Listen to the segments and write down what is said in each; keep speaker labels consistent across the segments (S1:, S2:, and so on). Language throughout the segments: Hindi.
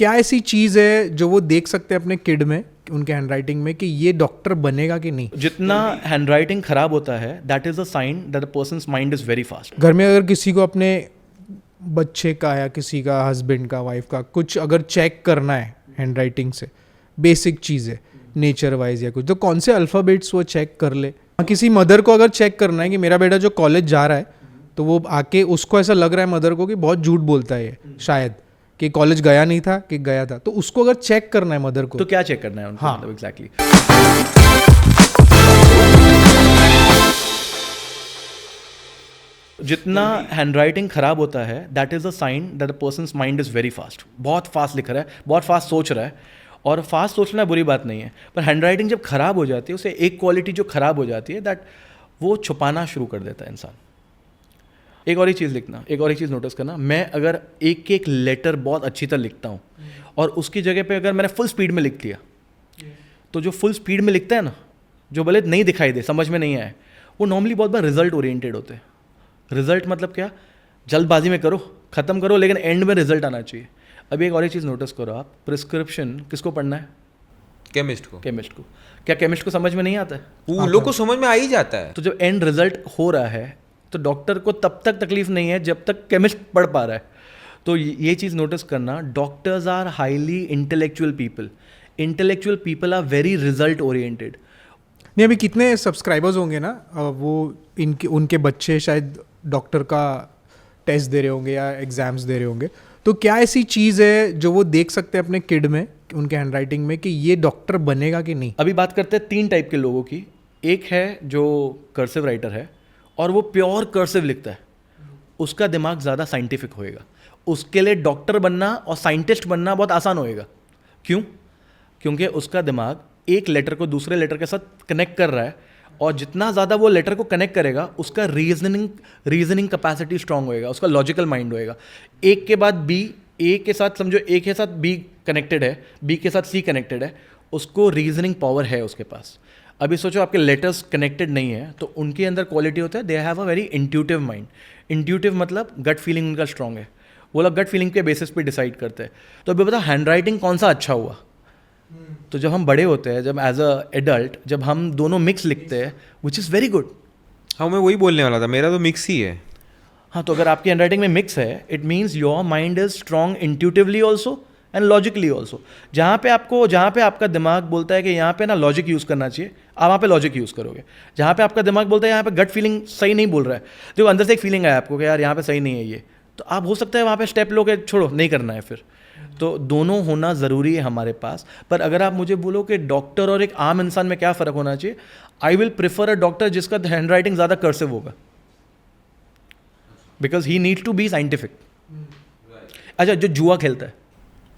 S1: क्या ऐसी चीज़ है जो वो देख सकते हैं अपने किड में, उनके हैंडराइटिंग में, कि ये डॉक्टर बनेगा कि नहीं?
S2: जितना हैंडराइटिंग खराब होता है that is a sign that the person's mind is very fast.
S1: घर में अगर किसी को अपने बच्चे का या किसी का हस्बैंड का, वाइफ का कुछ अगर चेक करना है हैंडराइटिंग से, बेसिक चीज़ है नेचर वाइज या कुछ, तो कौन से अल्फ़ाबेट्स वो चेक कर ले? किसी मदर को अगर चेक करना है कि मेरा बेटा जो कॉलेज जा रहा है, तो वो आके उसको ऐसा लग रहा है मदर को कि बहुत झूठ बोलता है ये, शायद कि कॉलेज गया नहीं था कि गया था, तो उसको अगर चेक करना है मदर को,
S2: तो क्या चेक करना है उनको?
S1: हाँ,
S2: मतलब एग्जैक्टली जितना हैंडराइटिंग खराब होता है that is a sign that the person's mind is very fast. बहुत फास्ट लिख रहा है, बहुत फास्ट सोच रहा है. और फास्ट सोचना बुरी बात नहीं है, पर हैंडराइटिंग जब खराब हो जाती है, उसे एक क्वालिटी जो खराब हो जाती है दैट वो छुपाना शुरू कर देता है इंसान. एक और ही चीज़ लिखना, एक और ही चीज़ नोटिस करना, मैं अगर एक एक लेटर बहुत अच्छी तरह लिखता हूँ और उसकी जगह पे अगर मैंने फुल स्पीड में लिख दिया, तो जो फुल स्पीड में लिखता है ना, जो भले नहीं दिखाई दे, समझ में नहीं आए, वो नॉर्मली बहुत बार रिजल्ट ओरिएंटेड होते हैं. रिजल्ट मतलब क्या? जल्दबाजी में करो, ख़त्म करो, लेकिन एंड में रिजल्ट आना चाहिए. अभी एक और ही चीज़ नोटिस करो आप, प्रिस्क्रिप्शन किसको पढ़ना है?
S3: केमिस्ट को.
S2: केमिस्ट को. क्या केमिस्ट को समझ में नहीं आता है?
S3: वो लोग को समझ में आ ही जाता है.
S2: तो जब एंड रिजल्ट हो रहा है तो डॉक्टर को तब तक तकलीफ नहीं है जब तक केमिस्ट पढ़ पा रहा है. तो ये चीज़ नोटिस करना, doctors are highly intellectual people. Intellectual people are very result oriented.
S1: नहीं, अभी कितने सब्सक्राइबर्स होंगे ना, वो इनके उनके बच्चे शायद डॉक्टर का टेस्ट दे रहे होंगे या एग्जाम्स दे रहे होंगे, तो क्या ऐसी चीज़ है जो वो देख सकते हैं अपने किड में, उनके हैंडराइटिंग में, कि ये डॉक्टर बनेगा कि नहीं?
S2: अभी बात करते हैं 3 टाइप के लोगों की. एक है जो कर्सिव राइटर है और वो प्योर कर्सिव लिखता है, उसका दिमाग ज़्यादा साइंटिफिक होएगा. उसके लिए डॉक्टर बनना और साइंटिस्ट बनना बहुत आसान होएगा. क्यों? क्योंकि उसका दिमाग एक लेटर को दूसरे लेटर के साथ कनेक्ट कर रहा है, और जितना ज़्यादा वो लेटर को कनेक्ट करेगा उसका रीजनिंग कैपेसिटी स्ट्रांग होएगा, उसका लॉजिकल माइंड होएगा. एक के बाद बी, ए के साथ समझो, ए के साथ बी कनेक्टेड है, बी के साथ सी कनेक्टेड है, उसको रीजनिंग पावर है उसके पास. अभी सोचो आपके लेटर्स कनेक्टेड नहीं है, तो उनके अंदर क्वालिटी होता है, they have a very intuitive mind. Intuitive मतलब गट फीलिंग उनका स्ट्रांग है, वो लोग गट फीलिंग के बेसिस पे डिसाइड करते हैं. तो अभी बताओ हैंडराइटिंग कौन सा अच्छा हुआ? तो जब हम बड़े होते हैं, जब एज अ एडल्ट, जब हम दोनों मिक्स लिखते हैं, विच इज़ वेरी गुड.
S3: हाँ, मैं वही बोलने वाला था, मेरा तो मिक्स ही है.
S2: हाँ, तो अगर आपकी हैंडराइटिंग में मिक्स है, it means your mind is strong intuitively also and logically also. जहाँ पे आपका दिमाग बोलता है कि यहाँ पे ना लॉजिक यूज़ करना चाहिए, आप वहाँ पे लॉजिक यूज़ करोगे. जहाँ पे आपका दिमाग बोलता है यहाँ पे गट फीलिंग सही नहीं बोल रहा है, तो अंदर से एक फीलिंग आया आपको कि यार यहाँ पे सही नहीं है ये, तो आप हो सकता है वहाँ पे स्टेप लो के छोड़ो, नहीं करना है फिर. तो दोनों होना ज़रूरी है हमारे पास. पर अगर आप मुझे बोलो कि डॉक्टर और एक आम इंसान में क्या फ़र्क होना चाहिए, I will prefer a doctor जिसका हैंड राइटिंग ज़्यादा कर्सिव होगा, because he needs to be scientific. अच्छा, जो जुआ खेलता है,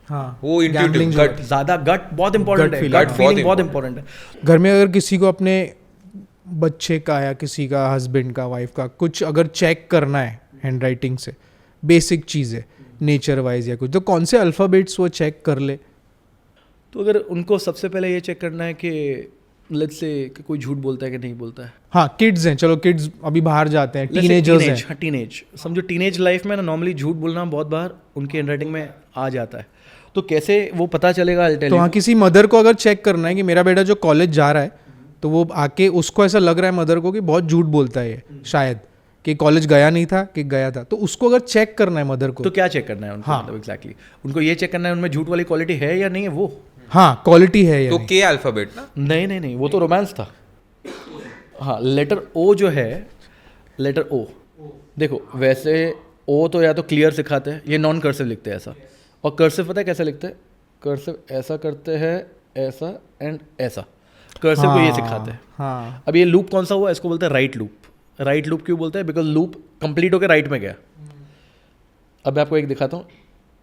S1: हाँ,
S3: वो इंट्यूटिव, गट,
S2: ज़्यादा गट बहुत इंपॉर्टेंट है,
S1: feeling,
S2: गट फीलिंग बहुत इंपॉर्टेंट है.
S1: घर में अगर किसी को अपने बच्चे का या किसी का हस्बैंड का, वाइफ का कुछ अगर चेक करना है हैंडराइटिंग से, बेसिक चीज़ है नेचर वाइज या कुछ, तो कौन से अल्फ़ाबेट्स वो चेक कर ले?
S2: तो अगर उनको सबसे पहले ये चेक करना है कि लेट्स से कि कोई झूठ बोलता है कि नहीं बोलता है.
S1: हाँ, किड्स हैं, चलो किड्स अभी बाहर जाते हैं, टीनेजर्स हैं.
S2: हाँ, टीनेज समझो, टीनेज लाइफ में ना नॉर्मली झूठ बोलना बहुत बार उनकी हैंडराइटिंग में आ जाता है. तो कैसे वो पता चलेगा?
S1: तो हाँ, किसी मदर को अगर चेक करना है कि मेरा बेटा जो कॉलेज जा रहा है, तो वो आके उसको ऐसा लग रहा है मदर को कि बहुत झूठ बोलता है ये, शायद कि कॉलेज गया नहीं था कि गया था, तो उसको अगर चेक करना है मदर को,
S2: तो क्या चेक करना है उनको?
S1: हाँ,
S2: मतलब एग्जैक्टली उनको ये चेक करना है उनमें झूठ वाली क्वालिटी है या नहीं है. वो
S1: हाँ, क्वालिटी है या
S3: तो
S1: नहीं.
S3: के अल्फाबेट ना?
S2: नहीं, वो तो रोमांस था. हाँ, लेटर ओ जो है, लेटर ओ, देखो वैसे ओ तो या तो क्लियर सिखाते हैं, ये नॉन कर्सिव लिखते हैं ऐसा. और कर्सिव पता है कैसे लिखते हैं? कर्सिव ऐसा करते हैं, ऐसा एंड ऐसा. कर्सिव को ये सिखाते हैं.
S1: हाँ,
S2: अब ये लूप कौन सा हुआ? इसको बोलते हैं राइट लूप. राइट लूप क्यों बोलते हैं? बिकॉज लूप कंप्लीट होकर राइट में गया. अब मैं आपको एक दिखाता हूँ.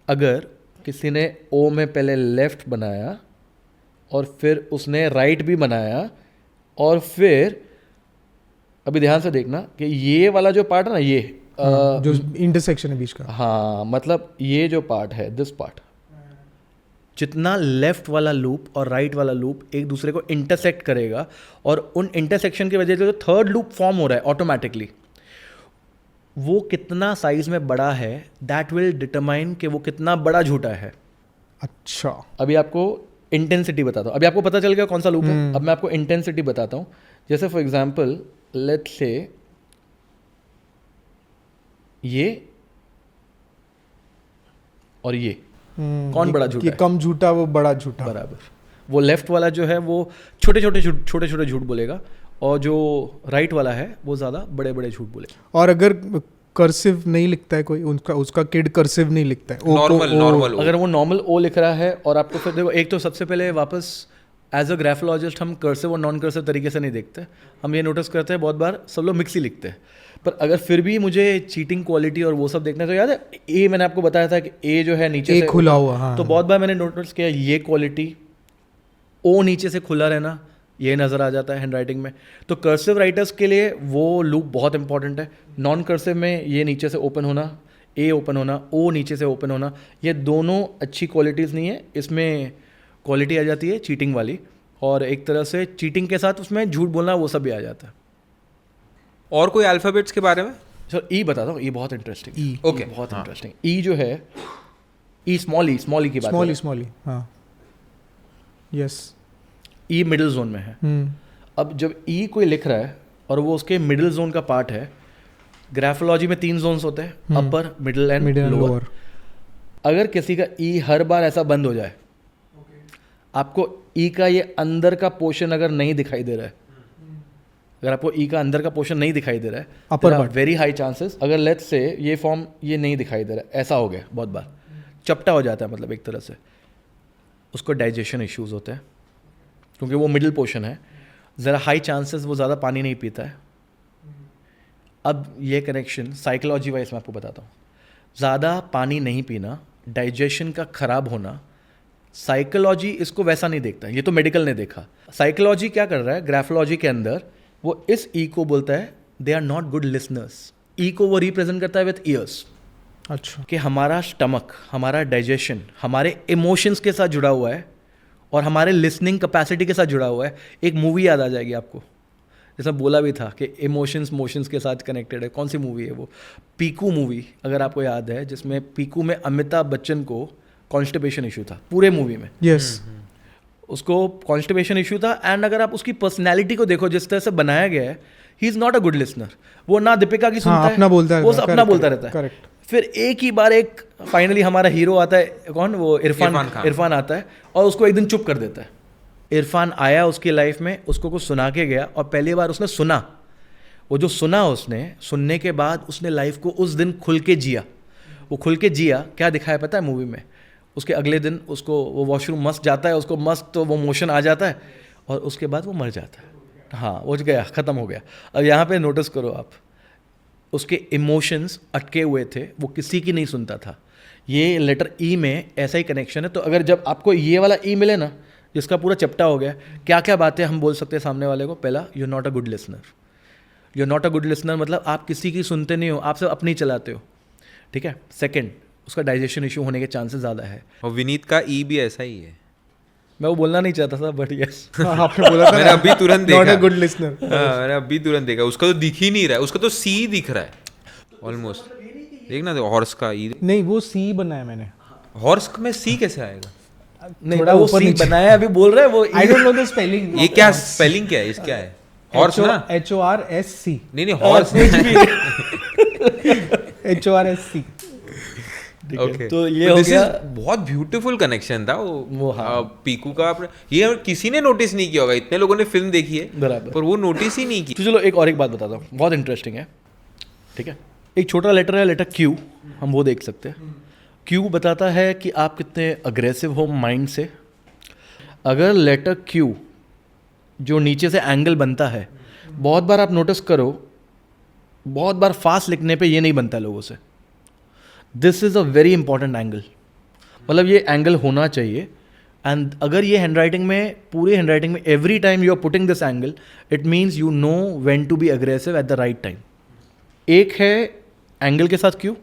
S2: अगर किसी ने ओ में पहले लेफ्ट बनाया और फिर उसने राइट भी बनाया, और फिर अभी ध्यान से देखना कि ये वाला जो पार्ट है ना, ये
S1: जो इंटरसेक्शन है बीच का,
S2: हाँ, मतलब ये जो पार्ट है, दिस पार्ट, जितना लेफ्ट वाला लूप और राइट वाला लूप एक दूसरे को इंटरसेक्ट करेगा, और उन इंटरसेक्शन की वजह से जो थर्ड लूप फॉर्म हो रहा है ऑटोमेटिकली, वो कितना साइज में बड़ा है, दैट विल डिटरमाइन कि वो कितना बड़ा झूठा है.
S1: अच्छा
S2: अभी आपको इंटेंसिटी बताता हूँ. अभी आपको पता चल गया कौन सा लूप है. अब मैं आपको इंटेंसिटी बताता हूँ. जैसे फॉर एग्जाम्पल लेट्स से ये और ये कौन बड़ा झूठा
S1: ये
S2: है?
S1: कम झूठा वो बड़ा झूठा.
S2: बराबर. वो लेफ्ट वाला जो है वो छोटे छोटे झूठ बोलेगा, और जो राइट वाला है वो ज़्यादा बड़े बड़े झूठ बोलेगा.
S1: और अगर कर्सिव नहीं लिखता है कोई, उसका किड कर्सिव नहीं लिखता है,
S3: नॉर्मल
S2: अगर वो नॉर्मल ओ लिख रहा है, और आपको फिर देखो, एक तो सबसे पहले वापस एज अ ग्राफोलॉजिस्ट हम कर्सिव और नॉन कर्सिव तरीके से नहीं देखते. हम ये नोटिस करते हैं बहुत बार सब लोग मिक्स ही लिखते हैं. पर अगर फिर भी मुझे चीटिंग क्वालिटी और वो सब देखना है, तो याद है ए मैंने आपको बताया था कि ए जो है नीचे
S1: ए
S2: से
S1: खुला हुआ. हाँ
S2: तो बहुत बार मैंने नोटिस किया ये क्वालिटी ओ नीचे से खुला रहना, ये नज़र आ जाता है हैंडराइटिंग में. तो कर्सिव राइटर्स के लिए वो लूप बहुत इंपॉर्टेंट है. नॉन कर्सिव में ये नीचे से ओपन होना, ए ओपन होना, ओ नीचे से ओपन होना, ये दोनों अच्छी क्वालिटीज़ नहीं है. इसमें क्वालिटी आ जाती है चीटिंग वाली, और एक तरह से चीटिंग के साथ उसमें झूठ बोलना वो सब भी आ जाता है.
S3: और कोई अल्फ़ाबेट्स के बारे में?
S2: सर ई बताता हूँ, ई बहुत इंटरेस्टिंग.
S1: ई
S3: ओके,
S2: बहुत इंटरेस्टिंग. ई जो है ई स्मॉल ई की बात है.
S1: स्मॉली. हाँ यस.
S2: ई मिडिल जोन में है. अब जब ई कोई लिख रहा है और वो उसके मिडिल जोन का पार्ट है, ग्राफोलॉजी में 3 जोन्स होते हैं, अपर मिडिल एंड लोअर. अगर किसी का ई हर बार ऐसा बंद हो जाए, आपको ई का ये अंदर का पोर्शन अगर नहीं दिखाई दे रहा है, अगर आपको ई का अंदर का पोर्शन नहीं दिखाई दे रहा है,
S1: upper part,
S2: very high chances, अगर लेट्स से ये फॉर्म ये नहीं दिखाई दे रहा है, ऐसा हो गया बहुत बार, चपटा हो जाता है, मतलब एक तरह से उसको डाइजेशन इश्यूज होते हैं, क्योंकि वो मिडिल पोर्शन है. ज़रा हाई चांसेस वो ज़्यादा पानी नहीं पीता है. अब ये कनेक्शन साइकोलॉजी वाइज मैं आपको बताता हूँ. ज़्यादा पानी नहीं पीना, डाइजेशन का ख़राब होना, साइकोलॉजी इसको वैसा नहीं देखता. ये तो मेडिकल ने देखा. साइकोलॉजी क्या कर रहा है ग्राफोलॉजी के अंदर, वो इस ई को बोलता है they are not good listeners. E को वो रिप्रेजेंट करता है विथ ईयर्स.
S1: अच्छा.
S2: कि हमारा स्टमक, हमारा डाइजेशन हमारे इमोशंस के साथ जुड़ा हुआ है और हमारे लिसनिंग कैपेसिटी के साथ जुड़ा हुआ है. एक मूवी याद आ जाएगी आपको, जैसा बोला भी था कि इमोशंस मोशंस के साथ कनेक्टेड है. कौन सी मूवी है वो? पीकू मूवी, अगर आपको याद है, जिसमें पीकू में अमिताभ बच्चन को कॉन्स्टिपेशन इशू था पूरे मूवी में.
S1: यस.
S2: उसको कॉन्स्टिपेशन इशू था, एंड अगर आप उसकी पर्सनैलिटी को देखो जिस तरह से बनाया गया है, he is not a good listener. वो ना दीपिका की सुनता है,
S1: अपना बोलता है,
S2: वो अपना बोलता रहता है.
S1: करेक्ट.
S2: फिर एक ही बार एक फाइनली हमारा हीरो आता है, कौन? वो इरफान आता है, और उसको एक दिन चुप कर देता है. इरफान आया उसकी लाइफ में, उसको कुछ सुना के गया, और पहली बार उसने सुना. वो जो सुना उसने, सुनने के बाद उसने लाइफ को उस दिन खुल के जिया. वो खुल के जिया, क्या दिखाया पता है मूवी में? उसके अगले दिन उसको वो वॉशरूम मस्त जाता है, उसको मस्त तो वो मोशन आ जाता है, और उसके बाद वो मर जाता है. हाँ, वो गया, ख़त्म हो गया. अब यहाँ पे नोटिस करो आप, उसके इमोशंस अटके हुए थे, वो किसी की नहीं सुनता था. ये लेटर ई में ऐसा ही कनेक्शन है. तो अगर जब आपको ये वाला ई मिले ना, जिसका पूरा चपटा हो गया, क्या क्या बातें हम बोल सकते हैं सामने वाले को? पहला, you are not a good listener. You are not a good listener मतलब आप किसी की सुनते नहीं हो, आप सिर्फ अपनी चलाते हो. ठीक है. सेकेंड, उसका डाइजेशन इशू होने के चांसेस ज़्यादा है.
S3: और विनीत का ई भी ऐसा ही है.
S2: मैं वो बोलना नहीं चाहता था, बट यस.
S1: आपने बोला था
S3: मैंने अभी तुरंत देखा.
S1: Not a good listener.
S3: मैंने अभी तुरंत देखा. उसका तो दिख ही नहीं रहा है, उसका तो सी दिख रहा है ऑलमोस्ट. देखना तो हॉर्स का ई.
S1: नहीं, वो सी बनाया मैंने.
S3: हॉर्स में सी कैसे आएगा?
S2: नहीं,
S1: थोड़ा
S2: वो
S1: ऊपर
S2: सी
S1: नीचे.
S2: बनाया अभी बोल रहा है वो.
S1: I don't know the spelling.
S3: ये क्या स्पेलिंग क्या है? इसका है हॉर्स ना?
S1: HORSC.
S3: नहीं हॉर्स.
S1: HORSC.
S3: ओके.
S2: तो ये हो गया.
S3: बहुत ब्यूटीफुल कनेक्शन था
S2: वो हाँ.
S3: पीकू का. ये किसी ने नोटिस नहीं किया होगा. इतने लोगों ने फिल्म देखी है,
S2: बराबर,
S3: पर वो नोटिस ही नहीं की.
S2: तो चलो एक बात बताता हूँ, बहुत इंटरेस्टिंग है. ठीक है. एक छोटा लेटर है, लेटर क्यू, हम वो देख सकते हैं. क्यू बताता है कि आप कितने अग्रेसिव हो माइंड से. अगर लेटर क्यू जो नीचे से एंगल बनता है, बहुत बार आप नोटिस करो, बहुत बार फास्ट लिखने पे ये नहीं बनता लोगों से. This is a very important angle. मतलब ये एंगल होना चाहिए. एंड अगर ये हैंडराइटिंग में, पूरी हैंडराइटिंग में every time you are putting this angle, it means you know when to be aggressive at the right time. एक है एंगल के साथ क्यू,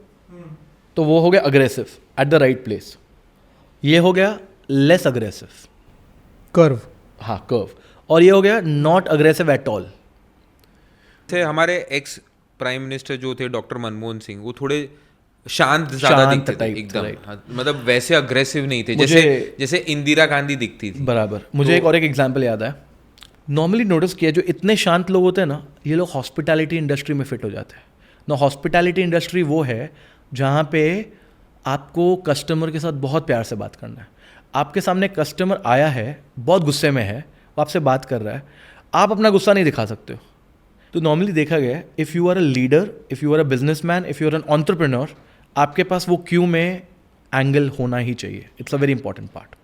S2: तो वो हो गया aggressive at the right place. ये हो गया लेस अग्रेसिव,
S1: कर्व.
S2: हाँ, कर्व. और ये हो गया नॉट अग्रेसिव एट ऑल.
S3: थे हमारे एक्स प्राइम मिनिस्टर जो थे डॉक्टर मनमोहन सिंह, वो थोड़े शांत ज्यादा
S2: शांत
S3: दिखते थे
S2: type थे,
S3: एकदम
S2: right.
S3: हाँ, मतलब वैसे अग्रेसिव नहीं थे
S2: मुझे-
S3: जैसे जैसे इंदिरा गांधी दिखती थी
S2: बराबर मुझे एक और एक एग्जांपल याद है. नॉर्मली नोटिस किया जो इतने शांत लोग होते हैं ना, ये लोग हॉस्पिटैलिटी इंडस्ट्री में फिट हो जाते हैं ना. हॉस्पिटैलिटी इंडस्ट्री वो है जहाँ पे आपको कस्टमर के साथ बहुत प्यार से बात करना है. आपके सामने कस्टमर आया है, बहुत गुस्से में है, वो आपसे बात कर रहा है, आप अपना गुस्सा नहीं दिखा सकते हो. तो नॉर्मली देखा गया है, if you are a leader, if you are a businessman, if you are an entrepreneur, आपके पास वो क्यू में एंगल होना ही चाहिए. It's a very important part.